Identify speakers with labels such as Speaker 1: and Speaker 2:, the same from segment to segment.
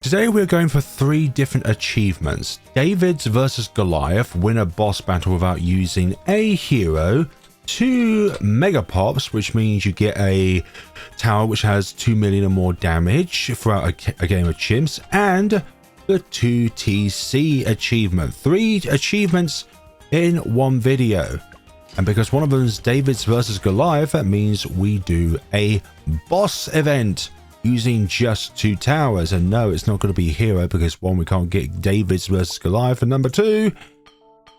Speaker 1: Today we're going for 3 different achievements. David's versus Goliath, win a boss battle without using a hero. 2 Megapops, which means you get a tower which has 2 million or more damage throughout a game of chimps. And the 2 TC achievement. 3 achievements in one video. And because one of them is David's versus Goliath, that means we do a boss event using just 2 towers. And no, it's not going to be a hero because 1, we can't get David's versus Goliath, and number 2,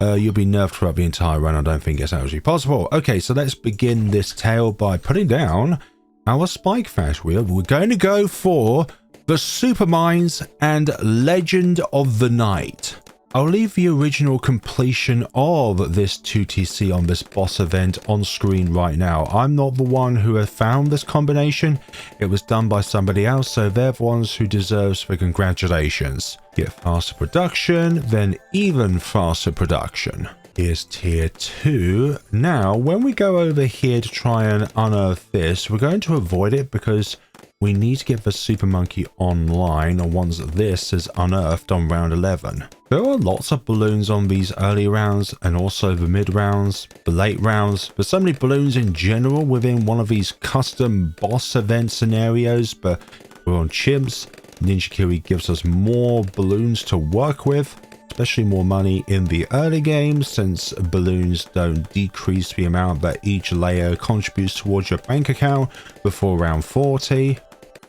Speaker 1: you'll be nerfed throughout the entire run. I don't think it's actually possible. Okay, so let's begin this tale by putting down our spike fash wheel. We're going to go for the Super Mines and Legend of the Night. I'll leave the original completion of this 2TC on this boss event on screen right now. I'm not the one who have found this combination. It was done by somebody else, so they're the ones who deserves the congratulations. Get faster production, then even faster production. Here's tier 2. Now, when we go over here to try and unearth this, we're going to avoid it because we need to get the Super Monkey online once this is unearthed on round 11. There are lots of balloons on these early rounds and also the mid rounds, the late rounds. There's so many balloons in general within one of these custom boss event scenarios, but we're on chimps. Ninja Kiwi gives us more balloons to work with, especially more money in the early game since balloons don't decrease the amount that each layer contributes towards your bank account before round 40.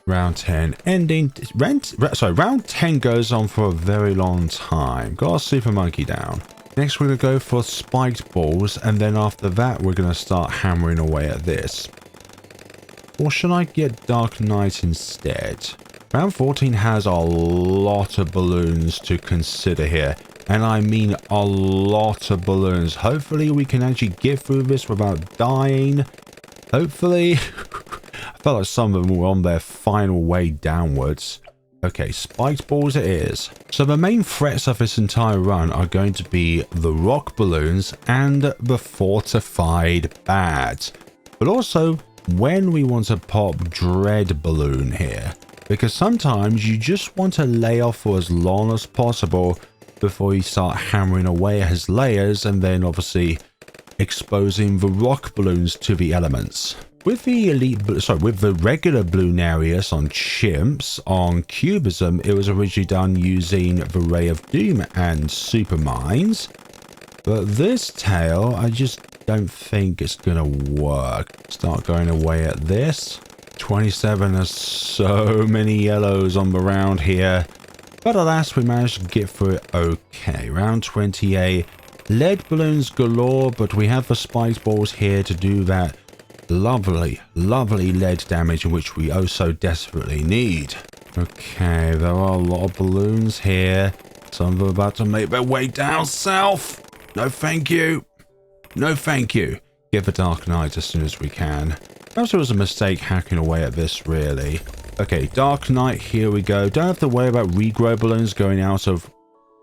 Speaker 1: Round 10 ending. Round 10 goes on for a very long time. Got our Super Monkey down. Next we're going to go for spiked balls, and then after that we're going to start hammering away at this. Or should I get Dark Knight instead? Round 14 has a lot of balloons to consider here. And I mean a lot of balloons. Hopefully we can actually get through this without dying. Hopefully. I felt like some of them were on their final way downwards. Okay, spiked balls it is. So the main threats of this entire run are going to be the rock balloons and the fortified bats. But also when we want to pop dread balloon here. Because sometimes you just want to lay off for as long as possible before you start hammering away at his layers and then obviously exposing the rock balloons to the elements. With the with the regular Bloonarius on chimps, on Cubism, it was originally done using the Ray of Doom and Super Mines. But this tale, I just don't think it's gonna work. Start going away at this. 27 has so many yellows on the round here. But alas, we managed to get through it okay. Round 28. Lead balloons galore, but we have the spiked balls here to do that lovely lead damage, in which we oh so desperately need. Okay, there are a lot of balloons here. Some of them are about to make their way down south. No thank you. No thank you. Get the Dark Knight as soon as we can. Perhaps it was a mistake hacking away at this, really. Okay, Dark Knight, here we go. Don't have to worry about regrow balloons going out of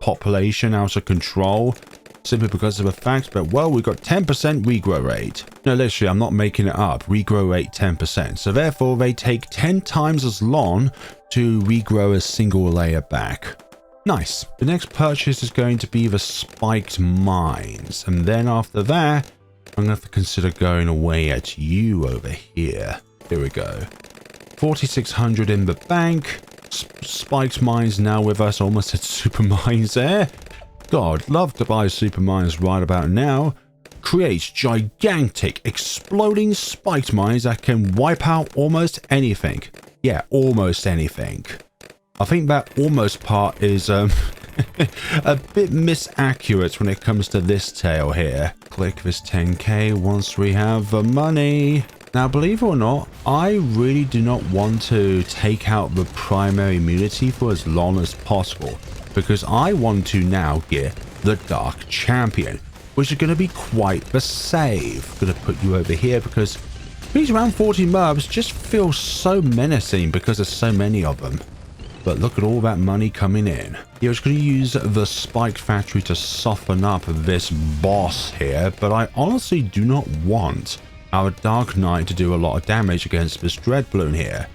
Speaker 1: population, out of control. Simply because of the fact that, well, we got 10% regrow rate. No, literally, I'm not making it up. Regrow rate 10%. So therefore, they take 10 times as long to regrow a single layer back. Nice. The next purchase is going to be the spiked mines. And then after that, I'm going to have to consider going away at you over here. Here we go. 4,600 in the bank. Spiked mines now with us. Almost at Super Mines there. God, love to buy Super Mines right about now. Creates gigantic exploding spiked mines that can wipe out almost anything. Yeah, almost anything. I think that almost part is a bit misaccurate when it comes to this tale here. Click this 10k once we have the money. Now, believe it or not, I really do not want to take out the primary immunity for as long as possible, because I want to now get the Dark Champion, which is going to be quite the save. Going to put you over here because these round 40 mobs just feel so menacing because there's so many of them. But look at all that money coming in. Yeah, I was going to use the Spike Factory to soften up this boss here, but I honestly do not want our Dark Knight to do a lot of damage against this Dreadbloon here.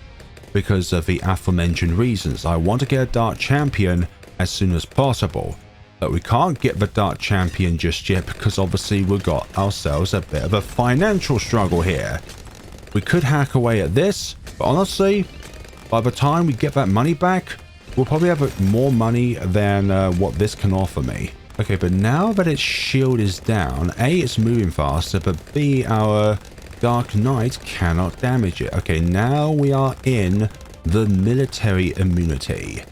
Speaker 1: because of the aforementioned reasons. I want to get a Dark Champion as soon as possible. But we can't get the Dark Champion just yet because obviously we've got ourselves a bit of a financial struggle here. We could hack away at this, but honestly, by the time we get that money back, we'll probably have more money than what this can offer me. Okay, but now that its shield is down, A, it's moving faster, but B, our Dark Knight cannot damage it. Okay, now we are in the military immunity.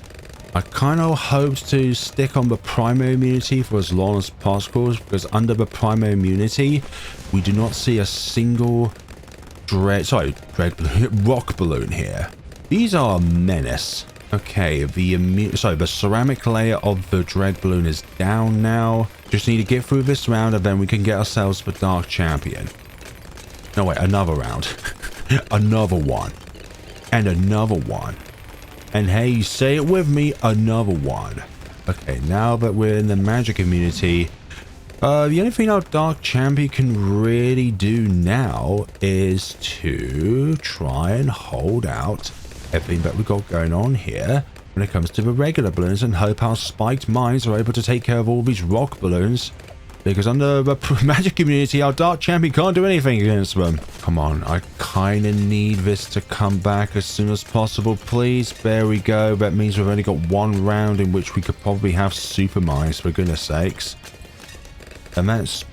Speaker 1: I kind of hoped to stick on the primary immunity for as long as possible, because under the primary immunity, we do not see a single rock balloon here. These are a menace. Okay, the ceramic layer of the Dreadbloon is down now. Just need to get through this round and then we can get ourselves the Dark Champion. No, wait, another round. Another one. And another one. And hey, say it with me, another one. Okay, now that we're in the magic immunity, the only thing our Dark Champion can really do now is to try and hold out everything that we've got going on here when it comes to the regular balloons and hope our spiked mines are able to take care of all these rock balloons. Because under the magic immunity, our Dark Champion can't do anything against them. Come on, I kind of need this to come back as soon as possible, please. There we go. That means we've only got one round in which we could probably have super mines, for goodness sakes. And that's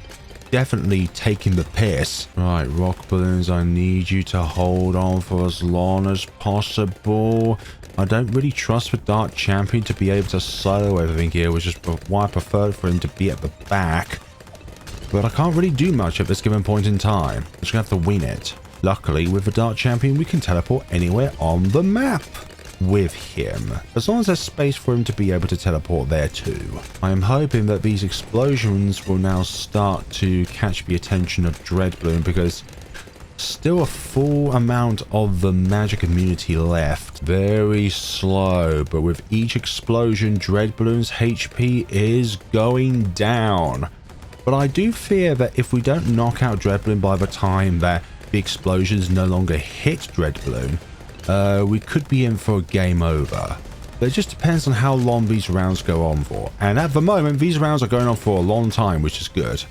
Speaker 1: definitely taking the piss. Right, rock balloons, I need you to hold on for as long as possible. I don't really trust the Dark Champion to be able to solo everything here, which is why I prefer for him to be at the back. But I can't really do much at this given point in time. I'm just gonna have to win it. Luckily, with the Dark Champion, we can teleport anywhere on the map with him, as long as there's space for him to be able to teleport there too. I am hoping that these explosions will now start to catch the attention of Dreadbloon, because still a full amount of the magic immunity left. Very slow, but with each explosion, Dreadbloon's HP is going down. But I do fear that if we don't knock out Dreadbloon by the time that the explosions no longer hit Dreadbloon, we could be in for a game over. But it just depends on how long these rounds go on for. And at the moment, these rounds are going on for a long time, which is good.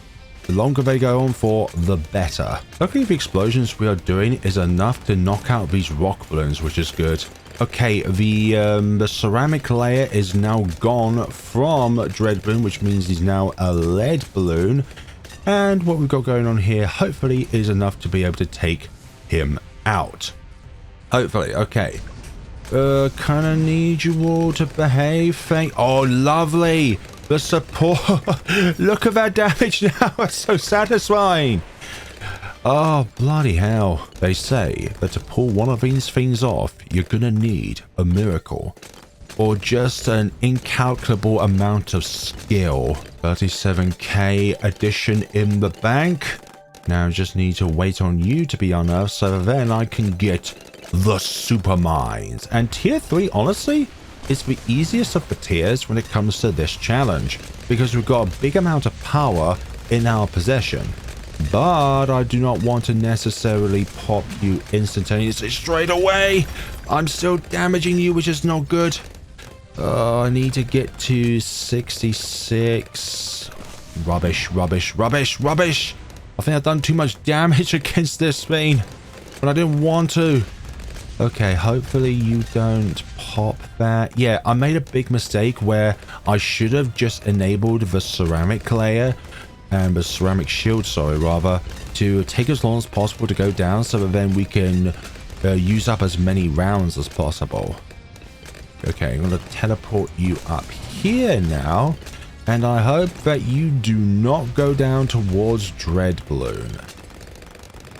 Speaker 1: The longer they go on for, the better. Luckily, the explosions we are doing is enough to knock out these rock balloons, which is good. Okay, the ceramic layer is now gone from Dreadbloon, which means he's now a lead balloon. And what we've got going on here, hopefully, is enough to be able to take him out. Hopefully, okay. Kind of need you all to behave. Oh, lovely. The support. Look at that damage now. It's so satisfying. Oh, bloody hell. They say that to pull one of these things off, you're going to need a miracle. Or just an incalculable amount of skill. 37k addition in the bank. Now just need to wait on you to be unearthed so then I can get the super mines. And tier 3, honestly, is the easiest of the tiers when it comes to this challenge, because we've got a big amount of power in our possession. But I do not want to necessarily pop you instantaneously straight away. I'm still damaging you, which is not good. I need to get to 66. Rubbish, rubbish, rubbish, rubbish. I think I've done too much damage against this thing, but I didn't want to. Okay, hopefully you don't pop that. Yeah, I made a big mistake where I should have just enabled the ceramic layer and the ceramic shield, sorry, rather, to take as long as possible to go down so that then we can use up as many rounds as possible. Okay, I'm going to teleport you up here now, and I hope that you do not go down towards Dreadbloon.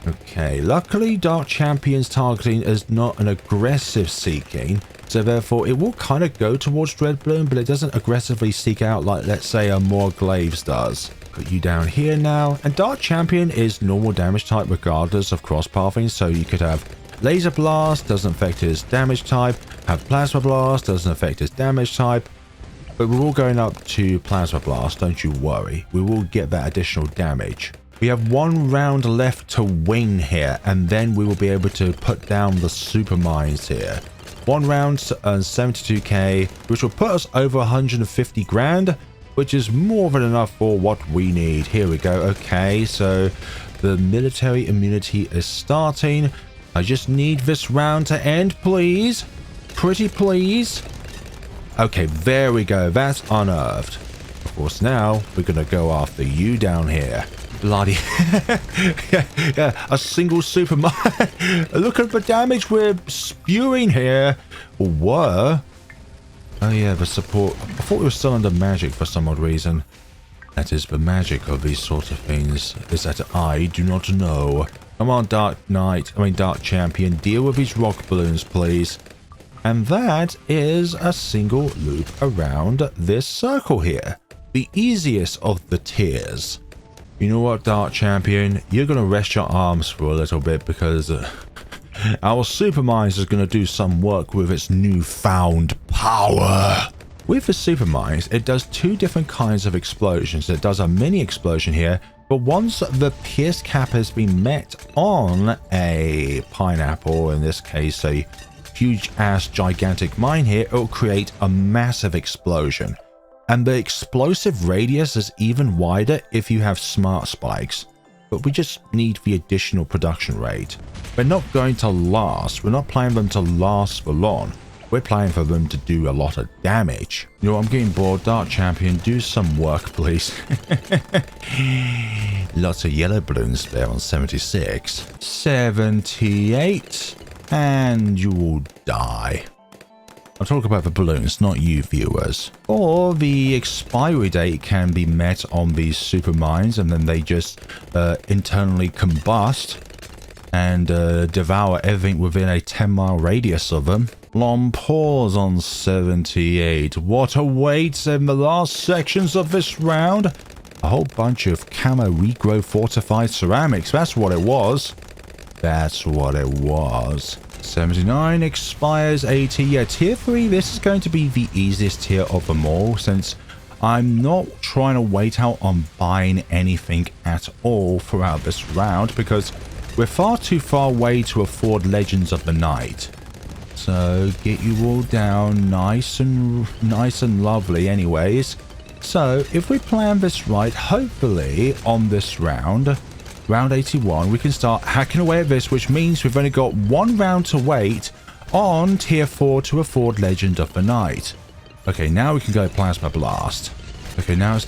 Speaker 1: Okay, luckily Dark Champion's targeting is not an aggressive seeking, so therefore it will kind of go towards Dreadbloon, but it doesn't aggressively seek out like, let's say, a more Glaives does. Put you down here now, and Dark Champion is normal damage type regardless of cross-pathing, so you could have Laser Blast, doesn't affect his damage type, have Plasma Blast, doesn't affect his damage type, but we're all going up to Plasma Blast, don't you worry, we will get that additional damage. We have 1 round left to win here, and then we will be able to put down the super mines here. 1 round to earn 72k, which will put us over 150 grand, which is more than enough for what we need. Here we go. Okay, so the military immunity is starting. I just need this round to end, please. Pretty please. Okay, there we go. That's unearthed. Of course, now we're going to go after you down here. Bloody yeah, a single super mine. Look at the damage we're spewing here. Or were. Oh yeah, the support. I thought we were still under magic for some odd reason. That is the magic of these sort of things, is that I do not know. Come on, Dark Champion, deal with these rock balloons, please. And that is a single loop around this circle here. The easiest of the tiers. You know what, Dark Champion? You're going to rest your arms for a little bit because our Super Mines is going to do some work with its newfound power. With the Super Mines, it does 2 different kinds of explosions. It does a mini explosion here, but once the pierce cap has been met on a pineapple, in this case a huge ass gigantic mine here, it will create a massive explosion. And the explosive radius is even wider if you have smart spikes. But we just need the additional production rate. They're not going to last. We're not playing them to last for long. We're playing for them to do a lot of damage. You know, I'm getting bored. Dark Champion, do some work, please. Lots of yellow balloons there on 76. 78. And you will die. I'll talk about the balloons, not you viewers. Or the expiry date can be met on these super mines and then they just internally combust and devour everything within a 10-mile radius of them. Long pause on 78. What awaits in the last sections of this round? A whole bunch of camo regrow fortified ceramics. That's what it was. That's what it was. 79 expires 80. Yeah, tier 3, this is going to be the easiest tier of them all, since I'm not trying to wait out on buying anything at all throughout this round, because we're far too far away to afford Legends of the Night. So get you all down nice and lovely anyways. So if we plan this right, hopefully on this round 81, we can start hacking away at this, which means we've only got 1 round to wait on tier 4 to afford Legend of the Night. Okay, now we can go Plasma Blast. Okay, now it's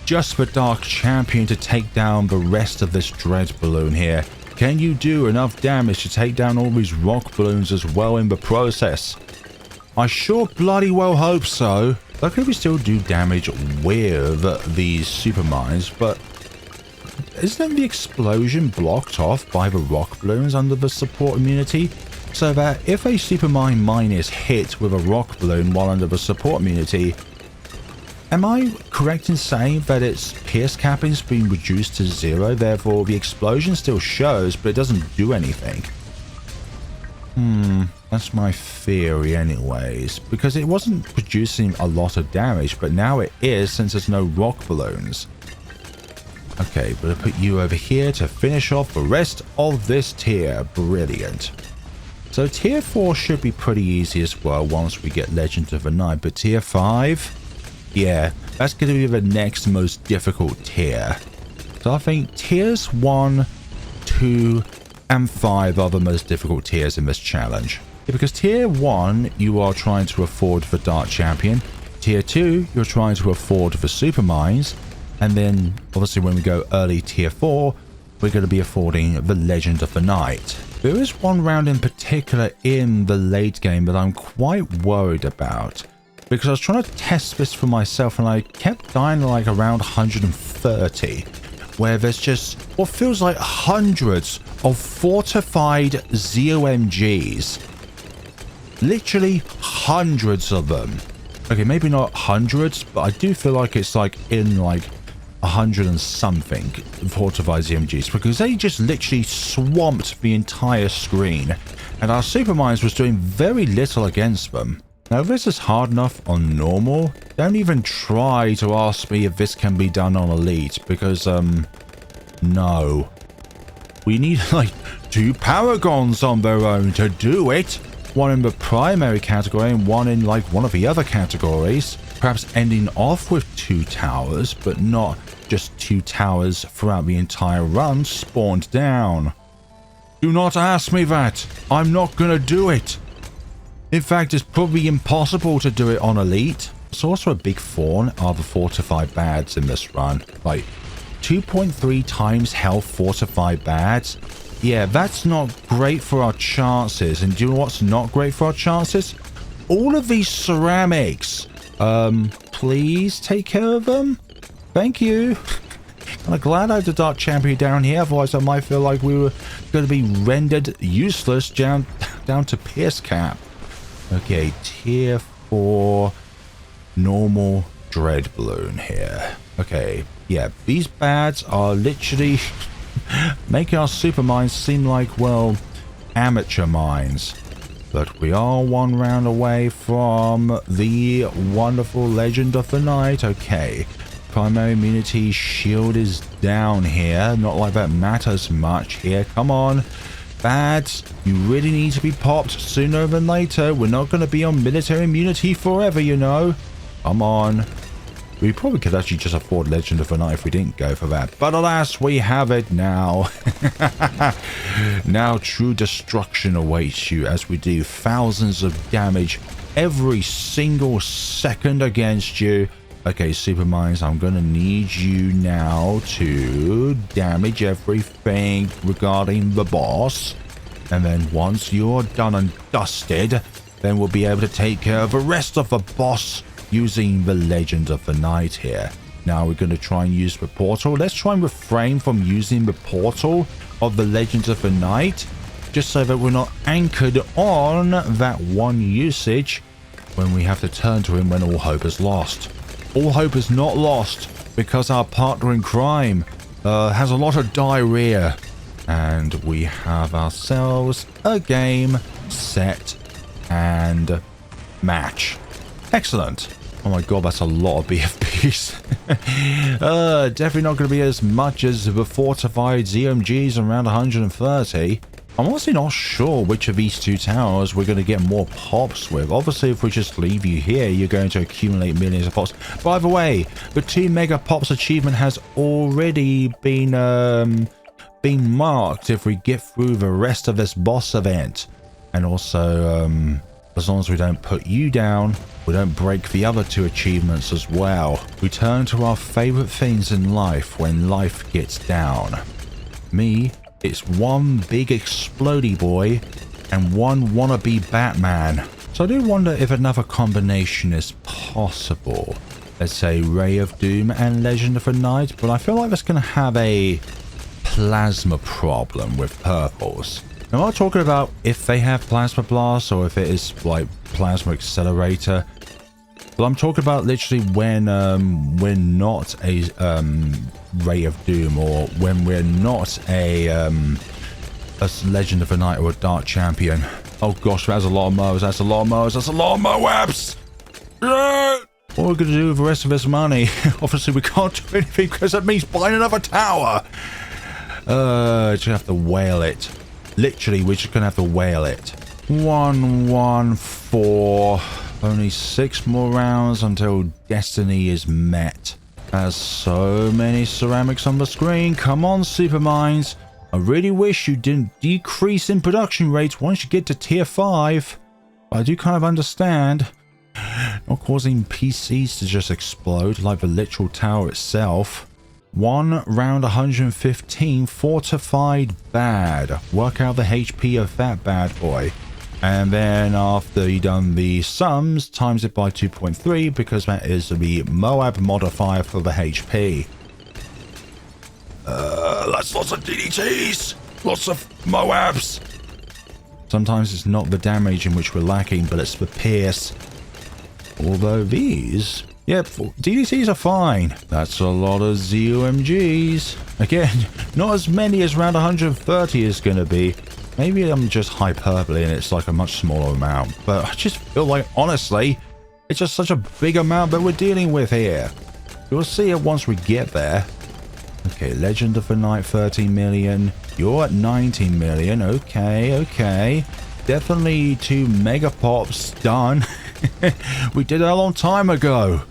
Speaker 1: just for Dark Champion to take down the rest of this Dread Balloon here. Can you do enough damage to take down all these rock balloons as well in the process? I sure bloody well hope so. Luckily we still do damage with these super mines, but isn't the explosion blocked off by the rock balloons under the support immunity? So that if a super mine is hit with a rock balloon while under the support immunity, am I correct in saying that its pierce capping's been reduced to 0, therefore the explosion still shows but it doesn't do anything? That's my theory anyways, because it wasn't producing a lot of damage, but now it is since there's no rock balloons. Okay, we'll put you over here to finish off the rest of this tier. Brilliant. So tier 4 should be pretty easy as well once we get Legend of the Night, but tier 5, yeah, that's going to be the next most difficult tier. So I think tiers 1, 2, and 5 are the most difficult tiers in this challenge. Yeah, because tier 1, you are trying to afford the Dark Champion. Tier 2, you're trying to afford the Super Mines. And then, obviously, when we go early tier 4, we're going to be affording the Legend of the Night. There is one round in particular in the late game that I'm quite worried about, because I was trying to test this for myself and I kept dying like around 130, where there's just what feels like hundreds of fortified ZOMGs. Literally hundreds of them. Okay, maybe not hundreds, but I do feel like it's like in like 100 and something fortified ZMGs, because they just literally swamped the entire screen and our super mines was doing very little against them. Now if this is hard enough on normal, don't even try to ask me if this can be done on elite, because No. We need like 2 paragons on their own to do it. One in the primary category and one in like one of the other categories. Perhaps ending off with 2 towers, but not just 2 towers throughout the entire run spawned down. Do not ask me that. I'm not gonna do it. In fact, it's probably impossible to do it on Elite. It's also a big thorn are the fortified bads in this run. Like 2.3 times health fortified bads. Yeah, that's not great for our chances. And do you know what's not great for our chances? All of these ceramics. Please take care of them. Thank you. I'm glad I had the Dark Champion down here. Otherwise, I might feel like we were going to be rendered useless down to Pierce Cap. Okay, tier 4 normal Dreadbloon here. Okay, yeah, these bads are literally making our super mines seem like, well, amateur mines. But we are 1 round away from the wonderful Legend of the Night. Okay, primary immunity shield is down here. Not like that matters much here. Come on. Bads, you really need to be popped sooner than later. We're not going to be on military immunity forever, you know. Come on. We probably could actually just afford Legend of the Night if we didn't go for that. But alas, we have it now. Now true destruction awaits you as we do thousands of damage every single second against you. Okay, Super Mines, I'm going to need you now to damage everything regarding the boss. And then once you're done and dusted, then we'll be able to take care of the rest of the boss using the Legend of the Night here. Now we're going to try and use the portal. Let's try and refrain from using the portal of the Legends of the Night, just so that we're not anchored on that one usage when we have to turn to him when all hope is lost. All hope is not lost because our partner in crime has a lot of diarrhea. And we have ourselves a game, set, and match. Excellent. Oh my god, that's a lot of BFBs. Definitely not going to be as much as the fortified ZMGs around 130. I'm honestly not sure which of these 2 towers we're going to get more pops with. Obviously, if we just leave you here, you're going to accumulate millions of pops. By the way, the 2 Megapops achievement has already been marked if we get through the rest of this boss event. And also, as long as we don't put you down, we don't break the other 2 achievements as well. We turn to our favorite things in life when life gets down. Me, it's one big explodey boy and one wannabe Batman. So I do wonder if another combination is possible. Let's say Ray of Doom and Legend of the Night, but I feel like that's going to have a plasma problem with purples. Now, I'm not talking about if they have Plasma Blast or if it is like Plasma Accelerator, but I'm talking about literally when we're not a Ray of Doom, or when we're not a Legend of the Night or a Dark Champion. Oh gosh, that's a lot of Moes, that's a lot of Moes, that's a lot of Moabs! Yeah! What are we going to do with the rest of this money? Obviously we can't do anything because that means buying another tower! Just gonna have to whale it. Literally, we're just gonna have to whale it. 114. Only 6 more rounds until destiny is met. There's so many ceramics on the screen. Come on, Super Mines. I really wish you didn't decrease in production rates once you get to tier 5. But I do kind of understand. Not causing PCs to just explode like the literal tower itself. 1 round 115 fortified bad. Work out the HP of that bad boy. And then after you've done the sums, times it by 2.3 because that is the Moab modifier for the HP. That's lots of DDTs! Lots of Moabs! Sometimes it's not the damage in which we're lacking, but it's the pierce. Although these... Yep, DDTs are fine. That's a lot of ZOMGs. Again, not as many as round 130 is going to be. Maybe I'm just hyperbole and it's like a much smaller amount. But I just feel like, honestly, it's just such a big amount that we're dealing with here. You'll see it once we get there. Okay, Legend of the Night 13 million. You're at 19 million. Okay, okay. Definitely 2 Megapops done. We did it a long time ago.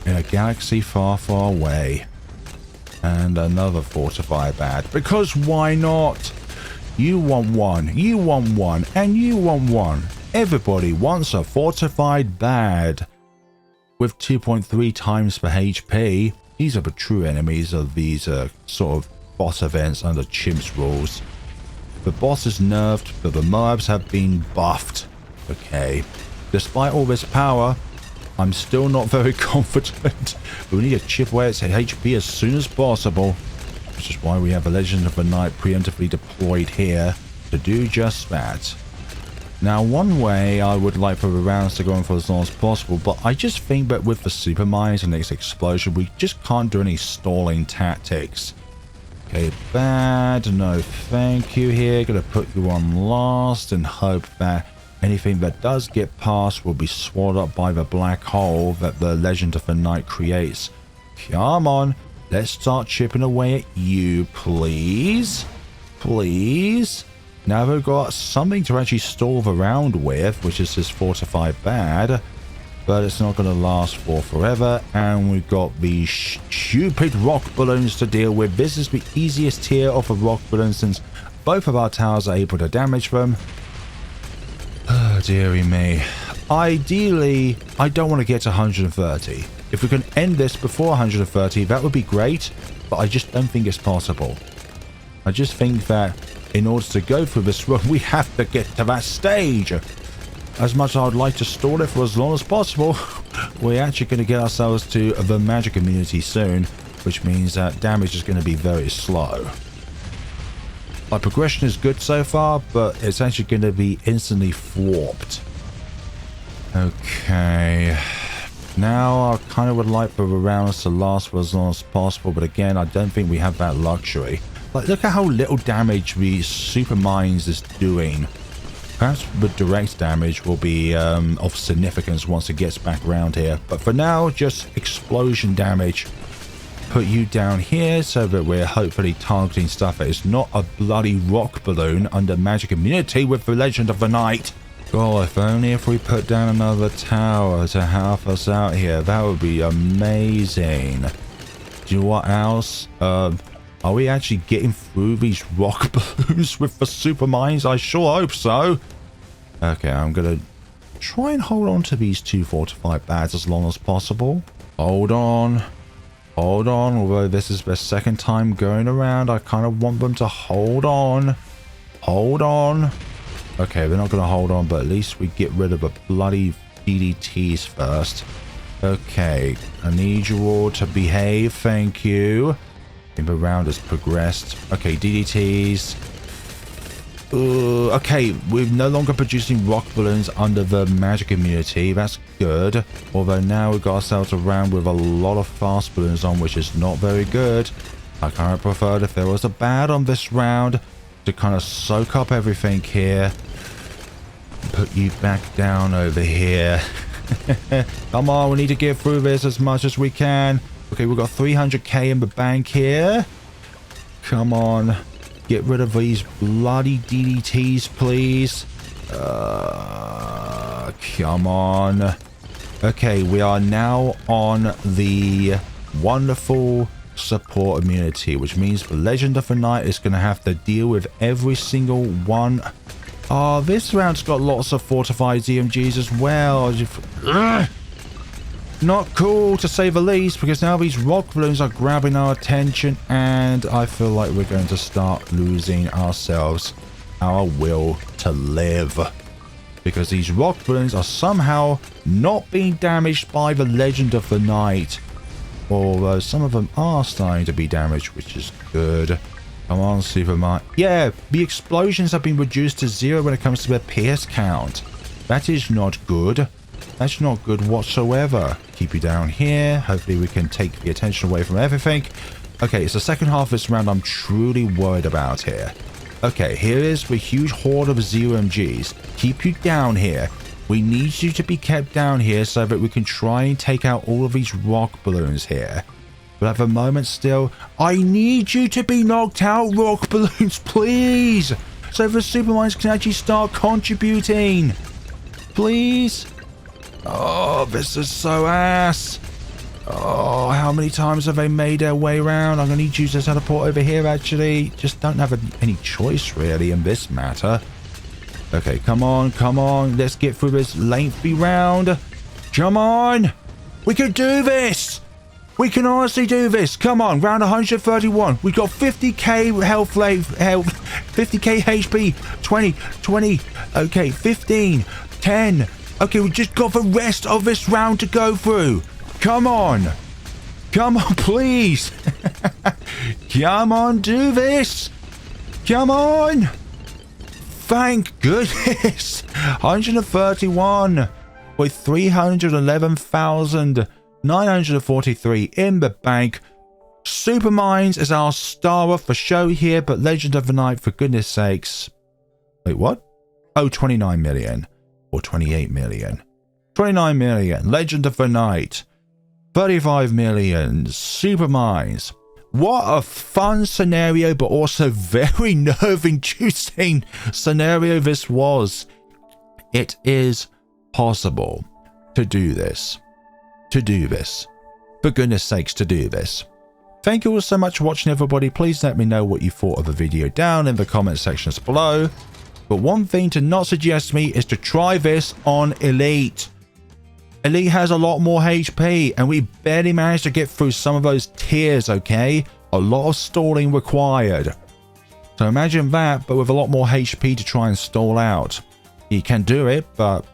Speaker 1: In a galaxy far, far away. And another fortified bad. Because why not? You want one, you want one, and you want one. Everybody wants a fortified bad. With 2.3 times per HP. These are the true enemies of these sort of boss events under Chimps rules. The boss is nerfed, but the mobs have been buffed. Okay. Despite all this power, I'm still not very confident. We need to chip away its HP as soon as possible. Which is why we have a Legend of the Night preemptively deployed here to do just that. Now, one way I would like for the rounds to go on for as long as possible, but I just think that with the super mines and its explosion, we just can't do any stalling tactics. Okay, bad, no thank you here. Gonna put you on last and hope that anything that does get past will be swallowed up by the black hole that the Legend of the Night creates. Come on, let's start chipping away at you, please. Please. Now we've got something to actually stall the round with, which is this fortified bad. But it's not going to last for forever. And we've got these stupid rock balloons to deal with. This is the easiest tier of the rock balloons since both of our towers are able to damage them. Oh, dearie me. Ideally, I don't want to get to 130. If we can end this before 130, that would be great. But I just don't think it's possible. I just think that in order to go through this run, we have to get to that stage. As much as I would like to stall it for as long as possible, we're actually going to get ourselves to the magic immunity soon, which means that damage is going to be very slow. My progression is good so far, but it's actually going to be instantly warped. Okay. Now, I kind of would like for the rounds to last for as long as possible, but again, I don't think we have that luxury. Like, look at how little damage the super mines is doing. Perhaps the direct damage will be of significance once it gets back around here. But for now, just explosion damage. Put you down here so that we're hopefully targeting stuff that is not a bloody rock balloon under magic immunity with the Legend of the Night. God, if only if we put down another tower to help us out here, that would be amazing. Do you know what else? Are we actually getting through these rock balloons with the super mines? I sure hope so. Okay, I'm going to try and hold on to these 2 fortified bads as long as possible. Hold on. Hold on. Although this is their second time going around, I kind of want them to hold on. Hold on. Okay, they're not going to hold on, but at least we get rid of the bloody DDTs first. Okay, I need you all to behave. Thank you. The round has progressed. Okay, DDTs. Okay, we're no longer producing rock balloons under the magic immunity. That's good. Although now we've got ourselves a round with a lot of fast balloons on, which is not very good. I kind of preferred if there was a bad on this round to kind of soak up everything here. Put you back down over here. Come on, we need to get through this as much as we can. Okay, we've got 300k in the bank here. Come on. Get rid of these bloody DDTs, please. Come on. Okay, we are now on the wonderful support immunity, which means the Legend of the Night is going to have to deal with every single one. Oh, this round's got lots of fortified ZMGs as well. Not cool, to say the least, because now these rock balloons are grabbing our attention, and I feel like we're going to start losing ourselves our will to live. Because these rock balloons are somehow not being damaged by the Legend of the Night. Although some of them are starting to be damaged, which is good. Come on, Superman. Yeah, the explosions have been reduced to 0 when it comes to their pierce count. That is not good. That's not good whatsoever. Keep you down here. Hopefully we can take the attention away from everything. Okay, it's the second half of this round I'm truly worried about here. Okay, here is the huge horde of ZMGs. Keep you down here. We need you to be kept down here so that we can try and take out all of these rock balloons here. We'll have a moment still. I need you to be knocked out, Rock Balloons, please. So the Supermines can actually start contributing. Please. Oh, this is so ass. Oh, how many times have they made their way around? I'm going to need you to teleport over here, actually. Just don't have any choice, really, in this matter. Okay, come on, come on. Let's get through this lengthy round. Come on. We can do this. We can honestly do this. Come on, round 131. We got 50k health, 50k HP, 20. Okay, 15, 10. Okay, we just got the rest of this round to go through. Come on. Come on, please. Come on, do this. Come on. Thank goodness. 131 with 311,943 in the bank. Supermines is our star for show here, but Legend of the Night, for goodness sakes. Wait, what? Oh, 29 million. Or 28 million. 29 million. Legend of the Night. 35 million. Supermines. What a fun scenario, but also very nerve-inducing scenario this was. It is possible to do this. To do this. For goodness sakes, to do this. Thank you all so much for watching, everybody. Please let me know what you thought of the video down in the comment sections below. But one thing to not suggest to me is to try this on Elite. Elite has a lot more HP, and we barely managed to get through some of those tiers, okay? A lot of stalling required. So imagine that, but with a lot more HP to try and stall out. You can do it, but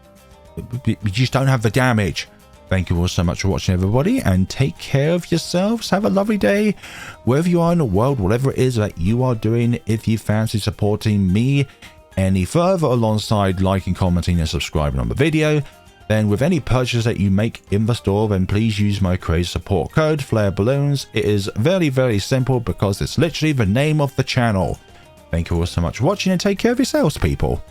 Speaker 1: you just don't have the damage. Thank you all so much for watching, everybody, and take care of yourselves. Have a lovely day wherever you are in the world, whatever it is that you are doing. If you fancy supporting me any further alongside liking, commenting, and subscribing on the video, then with any purchase that you make in the store, then please use my crazy support code FlareBalloons. It is very, very simple because it's literally the name of the channel. Thank you all so much for watching, and take care of yourselves, people.